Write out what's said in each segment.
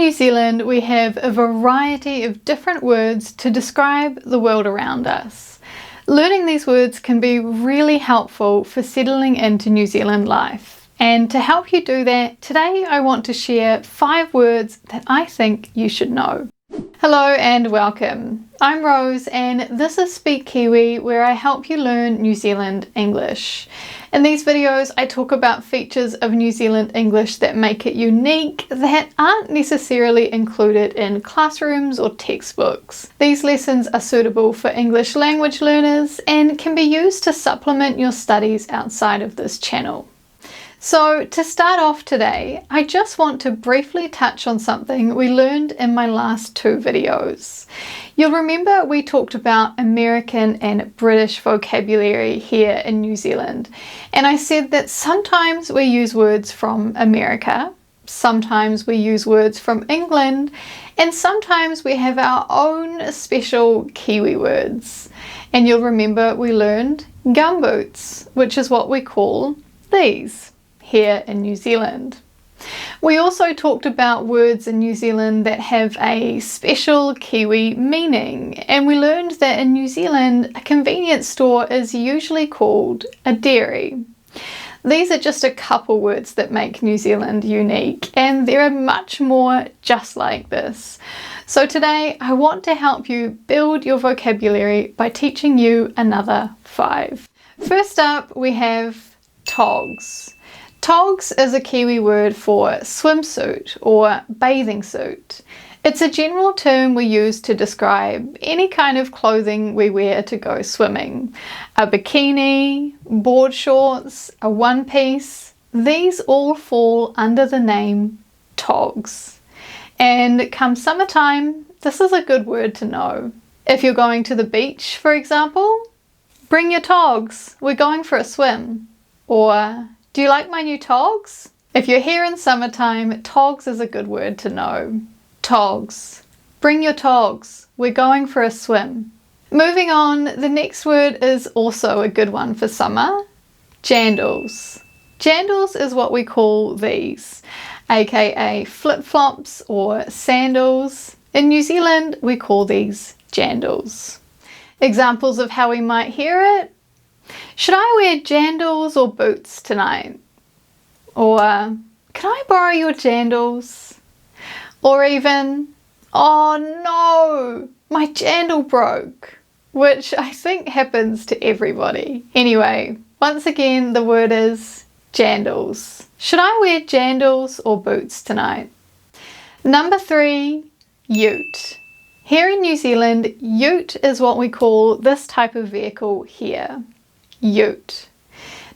New Zealand, we have a variety of different words to describe the world around us. Learning these words can be really helpful for settling into New Zealand life. And to help you do that, today I want to share 5 words that I think you should know. Hello and welcome. I'm Rose and this is Speak Kiwi, where I help you learn New Zealand English. In these videos I talk about features of New Zealand English that make it unique that aren't necessarily included in classrooms or textbooks. These lessons are suitable for English language learners and can be used to supplement your studies outside of this channel. So to start off today, I just want to briefly touch on something we learned in my last 2 videos. You'll remember we talked about American and British vocabulary here in New Zealand, and I said that sometimes we use words from America, sometimes we use words from England, and sometimes we have our own special Kiwi words. And you'll remember we learned gumboots, which is what we call these here in New Zealand. We also talked about words in New Zealand that have a special Kiwi meaning, and we learned that in New Zealand a convenience store is usually called a dairy. These are just a couple words that make New Zealand unique, and there are much more just like this. So today I want to help you build your vocabulary by teaching you another 5. First up we have Togs. Togs is a Kiwi word for swimsuit or bathing suit. It's a general term we use to describe any kind of clothing we wear to go swimming. A bikini, board shorts, a one-piece, these all fall under the name Togs. And come summertime, this is a good word to know. If you're going to the beach, for example, bring your togs, we're going for a swim. Or, do you like my new togs? If you're here in summertime, togs is a good word to know. Togs. Bring your togs. We're going for a swim. Moving on, the next word is also a good one for summer. Jandals. Jandals is what we call these, aka flip-flops or sandals. In New Zealand, we call these jandals. Examples of how we might hear it. Should I wear jandals or boots tonight? Or, can I borrow your jandals? Or even, oh no, my jandal broke, which I think happens to everybody. Anyway, once again, the word is jandals. Should I wear jandals or boots tonight? Number 3, ute. Here in New Zealand, ute is what we call this type of vehicle here. Ute.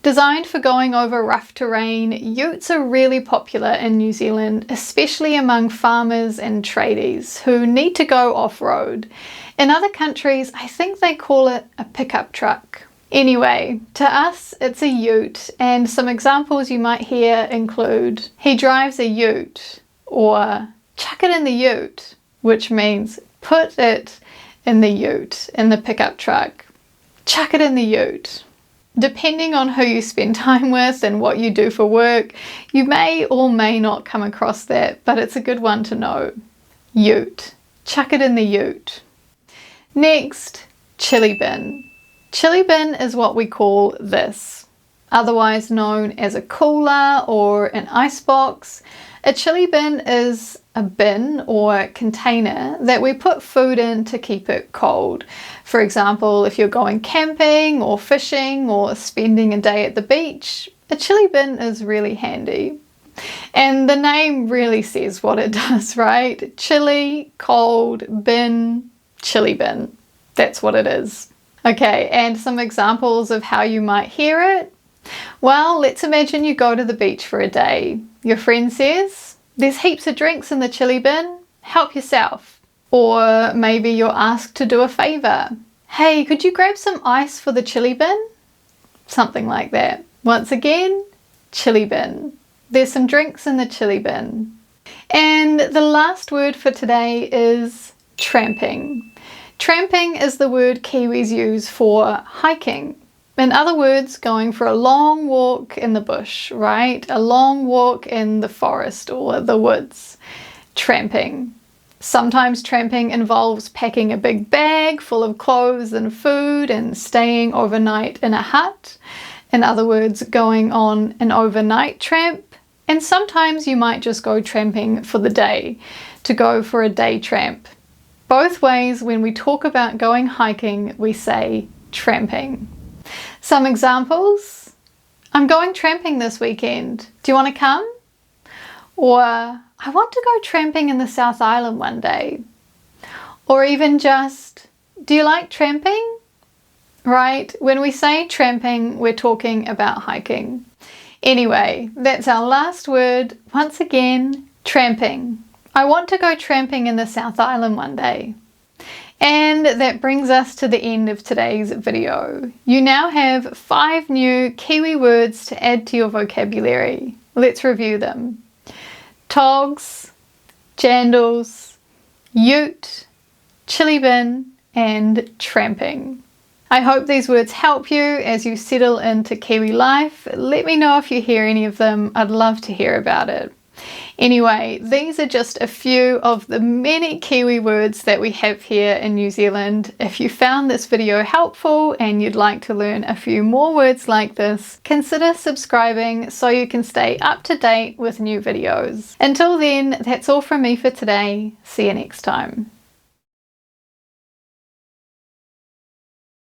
Designed for going over rough terrain, utes are really popular in New Zealand, especially among farmers and tradies who need to go off-road. In other countries, I think they call it a pickup truck. Anyway, to us it's a ute, and some examples you might hear include, he drives a ute, or chuck it in the ute, which means put it in the ute, in the pickup truck. Chuck it in the ute. Depending on who you spend time with and what you do for work, you may or may not come across that, but it's a good one to know. Ute. Chuck it in the ute. Next, chili bin. Chili bin is what we call this, otherwise known as a cooler or an icebox. A chili bin is a bin or container that we put food in to keep it cold. For example, if you're going camping or fishing or spending a day at the beach, a chili bin is really handy. And the name really says what it does, right? Chili, cold, bin, chili bin. That's what it is. Okay, and some examples of how you might hear it. Well, let's imagine you go to the beach for a day. Your friend says, there's heaps of drinks in the chili bin, help yourself. Or maybe you're asked to do a favour. Hey, could you grab some ice for the chili bin? Something like that. Once again, chili bin. There's some drinks in the chili bin. And the last word for today is tramping. Tramping is the word Kiwis use for hiking. In other words, going for a long walk in the bush, right? A long walk in the forest or the woods. tramping. Sometimes tramping involves packing a big bag full of clothes and food and staying overnight in a hut. In other words, going on an overnight tramp. And sometimes you might just go tramping for the day, to go for a day tramp. Both ways, when we talk about going hiking, we say tramping. Some examples: I'm going tramping this weekend. Do you want to come? Or I want to go tramping in the South Island one day. Or even just, do you like tramping? Right? When we say tramping, we're talking about hiking. Anyway, that's our last word. Once again, tramping. I want to go tramping in the South Island one day. And that brings us to the end of today's video. You now have 5 new Kiwi words to add to your vocabulary. Let's review them. Togs, Jandals, ute, chili bin, and tramping. I hope these words help you as you settle into Kiwi life. Let me know if you hear any of them. I'd love to hear about it. Anyway, these are just a few of the many Kiwi words that we have here in New Zealand. If you found this video helpful and you'd like to learn a few more words like this, consider subscribing so you can stay up to date with new videos. Until then, that's all from me for today. See you next time.